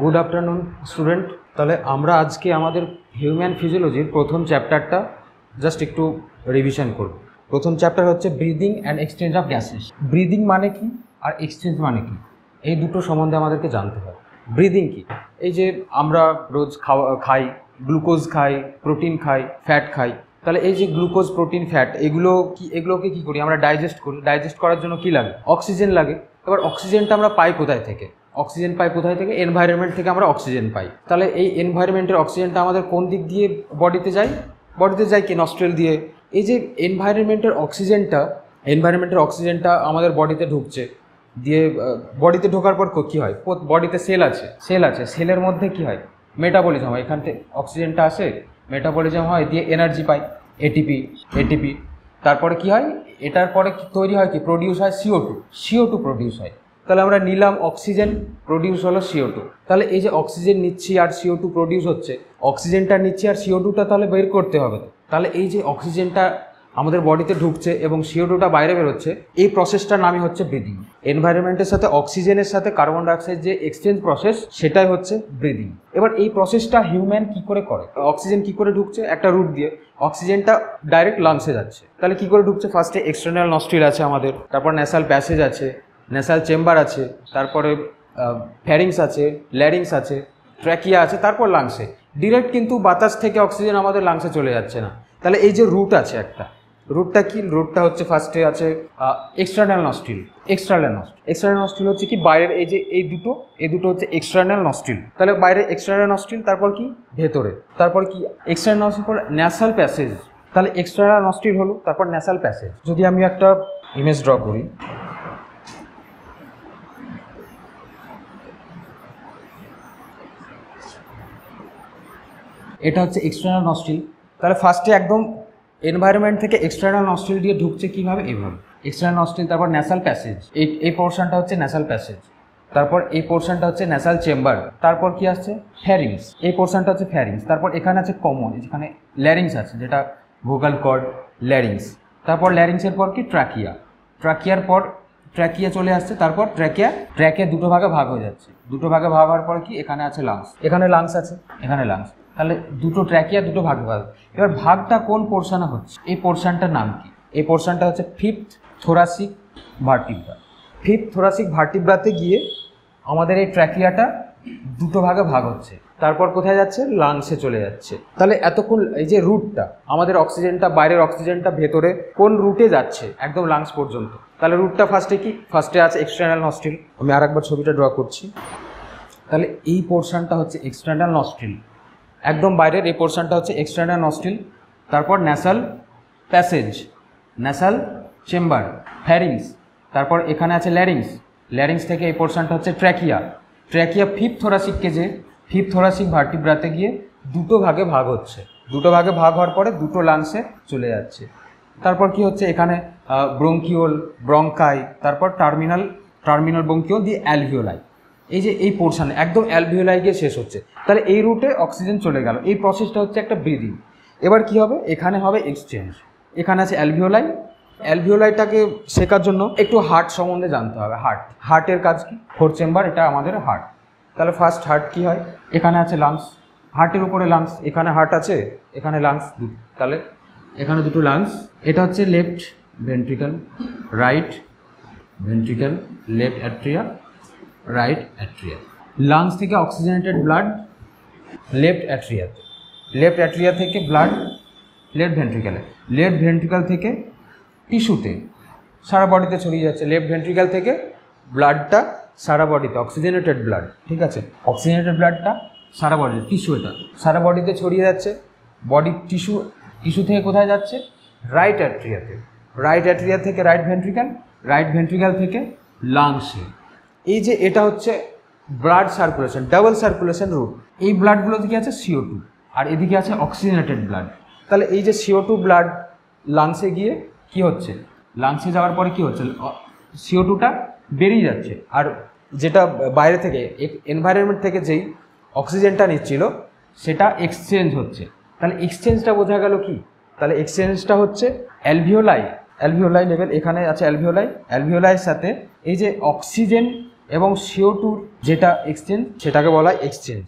Good afternoon student. তাহলে আমরা আজকে আমাদের হিউম্যান ফিজিওলজির প্রথম চ্যাপ্টারটা জাস্ট একটু রিভিশন করব। প্রথম চ্যাপ্টার হচ্ছে breathing and exchange of gases. Breathing মানে কি আর এক্সচেঞ্জ মানে কি, এই দুটো সম্বন্ধে আমাদেরকে জানতে হয়। ব্রিদিং কি? এই যে আমরা রোজ খাই, গ্লুকোজ খাই, প্রোটিন খাই, ফ্যাট খাই। তাহলে এই যে গ্লুকোজ, প্রোটিন, ফ্যাট এগুলোকে কী করি আমরা? ডাইজেস্ট করি। ডাইজেস্ট করার জন্য কী লাগে? অক্সিজেন লাগে। এবার অক্সিজেনটা আমরা পাই কোথায় থেকে? অক্সিজেন পাই কোথায় থেকে? এনভায়রনমেন্ট থেকে আমরা অক্সিজেন পাই। তাহলে এই এনভায়রনমেন্টের অক্সিজেনটা আমাদের কোন দিক দিয়ে বডিতে যায়? বডিতে যায় কি? নস্ট্রেল দিয়ে। এই যে এনভায়রনমেন্টের অক্সিজেনটা আমাদের বডিতে ঢুকছে, দিয়ে বডিতে ঢোকার পর কী হয়? বডিতে সেল আছে, সেলের মধ্যে কী হয়? মেটাবলিজম হয়। এখান থেকে অক্সিজেনটা আসে, মেটাবলিজম হয়, দিয়ে এনার্জি পাই, এটিপি। তারপরে কি হয়? এটার পরে তৈরি হয় কি? প্রডিউস হয় CO2 প্রডিউস হয়। তাহলে আমরা নিলাম অক্সিজেন, প্রডিউস হলো CO2। তাহলে এই যে অক্সিজেন নিচ্ছি আর CO2 প্রডিউস হচ্ছে, অক্সিজেনটা নিচ্ছি আর CO2টা তাহলে বের করতে হবে। তাহলে এই যে অক্সিজেনটা আমাদের বডিতে ঢুকছে এবং CO2টা বাইরে বেরোচ্ছে, এই প্রসেসটার নামই হচ্ছে ব্রিদিং। এনভায়রনমেন্টের সাথে অক্সিজেনের সাথে কার্বন ডাইঅক্সাইড যে এক্সচেঞ্জ প্রসেস, সেটাই হচ্ছে ব্রিদিং। এবার এই প্রসেসটা হিউম্যান কি করে করে? অক্সিজেন কি করে ঢুকছে? একটা রুট দিয়ে অক্সিজেনটা ডাইরেক্ট লাংসে যাচ্ছে। তাহলে কি করে ঢুকছে? ফার্স্টে এক্সটার্নাল নস্ট্রিল আছে আমাদের, তারপর ন্যাসাল প্যাসেজ আছে, ন্যাসাল চেম্বার আছে, তারপরে ফ্যারিংস আছে, ল্যারিংস আছে, ট্র্যাকিয়া আছে, তারপর লাংসে। ডিরেক্ট কিন্তু বাতাস থেকে অক্সিজেন আমাদের লাংসে চলে যাচ্ছে না। তাহলে এই যে রুট আছে একটা, রুটটা কি? রুটটা হচ্ছে ফার্স্টে আছে এক্সটার্নাল নস্ট্রিল হচ্ছে কি? বাইরের এই দুটো হচ্ছে এক্সটার্নাল নস্ট্রিল। তাহলে বাইরে এক্সটার্নাল নস্ট্রিল, তারপর কি? ভেতরে, তারপর কি? এক্সটার্নাল নস্ট্রিল পর ন্যাসাল প্যাসেজ। তাহলে এক্সটার্নাল নস্ট্রিল হলো, তারপর ন্যাসাল প্যাসেজ। যদি আমি একটা ইমেজ ড্র করি, এটা হচ্ছে এক্সটার্নাল নস্ট্রিল। তাহলে ফার্স্টে একদম এনভায়রনমেন্ট থেকে এক্সটার্নাল নস্ট্রিল দিয়ে ঢুকছে কীভাবে? এইভাবে এক্সটার্নাল নস্ট্রিল, তারপর ন্যাসাল প্যাসেজ। এই পোর্শনটা হচ্ছে ন্যাসাল প্যাসেজ, তারপর এই পোর্শনটা হচ্ছে ন্যাসাল চেম্বার, তারপর কি আসছে? ফ্যারিংস। এই পোর্শনটা হচ্ছে ফ্যারিংস। তারপর এখানে আছে কমন, যেখানে ল্যারিংস আছে, যেটা ভোকাল কর্ড, ল্যারিংস। তারপর ল্যারিংসের পর কি? ট্রাকিয়ার পর ট্র্যাকিয়া চলে আসছে, তারপর ট্র্যাকিয়া দুটো ভাগে ভাগ হয়ে যাচ্ছে। দুটো ভাগে ভাগ হওয়ার পর কি? এখানে আছে লাংস, এখানে লাংস আছে, এখানে লাংস। তাহলে দুটো ট্র্যাকিয়া, দুটো ভাগে ভাগ। এবার ভাগটা কোন পোর্শনে হচ্ছে? এই পোর্শনটার নাম কি? এই পোর্শনটা হচ্ছে ফিফথ থোরাসিক ভার্টিব্রাতে গিয়ে আমাদের এই ট্র্যাকিয়াটা দুটো ভাগে ভাগ হচ্ছে, তারপর কোথায় যাচ্ছে? লাংসে চলে যাচ্ছে। তাহলে এতক্ষণ এই যে রুটটা, আমাদের অক্সিজেনটা, বাইরের অক্সিজেনটা ভেতরে কোন রুটে যাচ্ছে? একদম লাংস পর্যন্ত। তাহলে রুটটা ফার্স্টে কি? ফার্স্টে আছে এক্সটার্নাল নস্ট্রিল। আমি আরেকবার ছবিটা ড্র করছি। তাহলে এই পোর্শনটা হচ্ছে এক্সটার্নাল নস্ট্রিল, একদম বাইরের এই পোর্শনটা হচ্ছে এক্সটার্নাল নস্ট্রিল। তারপর ন্যাসাল প্যাসেজ, ন্যাসাল চেম্বার, ফ্যারিংস, তারপর এখানে আছে ল্যারিংস থেকে এই পোর্শনটা হচ্ছে ট্র্যাকিয়া ফিফথ থোরাসিক ভার্টিব্রাতে গিয়ে দুটো ভাগে ভাগ হচ্ছে। দুটো ভাগে ভাগ হওয়ার পরে দুটো লাংসে চলে যাচ্ছে। তারপর কি হচ্ছে? এখানে ব্রঙ্কিওল, ব্রঙ্কাই, তারপর টার্মিনাল ব্রঙ্কিওল দিয়ে অ্যালভিওলাই। এই যে এই পোর্শনে একদম অ্যালভিওলাই গিয়ে শেষ হচ্ছে। তাহলে এই রুটে অক্সিজেন চলে গেল। এই প্রসেসটা হচ্ছে একটা ব্রিদিং। এবার কি হবে? এখানে হবে এক্সচেঞ্জ। এখানে আছে অ্যালভিওলাইটাকে শেখার জন্য একটু হার্ট সম্বন্ধে জানতে হবে। হার্টের কাজ কি? ফোর্থ চেম্বার, এটা আমাদের হার্ট। তাহলে ফার্স্ট হার্ট কি হয়? এখানে আছে লাংস, হার্টের উপরে লাংস, এখানে হার্ট আছে, এখানে লাংস দুটো। তাহলে এখানে দুটো লাংস। এটা হচ্ছে left ventricle, right ventricle, left atria, right atria. Lungs থেকে অক্সিজেনেটেড ব্লাড লেফট অ্যাট্রিয়া থেকে ব্লাড লেফট ভেন্ট্রিকল থেকে টিস্যুতে, সারা বডিতে ছড়িয়ে যাচ্ছে। লেফট ভেন্ট্রিকল থেকে ব্লাডটা সারা বডিতে, অক্সিজেনেটেড ব্লাড, ঠিক আছে, অক্সিজেনেটেড ব্লাডটা সারা বডিতে, এটা সারা বডিতে ছড়িয়ে যাচ্ছে। বডি টিস্যু থেকে কোথায় যাচ্ছে? রাইট অ্যাট্রিয়া থেকে রাইট ভেন্ট্রিকল থেকে লাংসে। এই যে এটা হচ্ছে blood circulation, double circulation route. এই ব্লাডগুলোতে কি আছে? CO2, আর এদিকে আছে অক্সিজেনেটেড ব্লাড। তাহলে এই যে CO2 ব্লাড লাংসে গিয়ে কি হচ্ছে? লাংসে যাওয়ার পরে কি হচ্ছে? CO2টা বেরিয়ে যাচ্ছে, আর যেটা বাইরে থেকে এনভায়রনমেন্ট থেকে যেই অক্সিজেনটা নিচ্ছিল সেটা এক্সচেঞ্জ হচ্ছে। তাহলে এক্সচেঞ্জটা বোঝা গেল কি? তাহলে এক্সচেঞ্জটা হচ্ছে অ্যালভিওলাই লেভেল, এখানে আছে অ্যালভিওলাইয়ের সাথে এই যে অক্সিজেন এবং CO2 যেটা এক্সচেঞ্জ সেটাকে বলা হয় এক্সচেঞ্জ।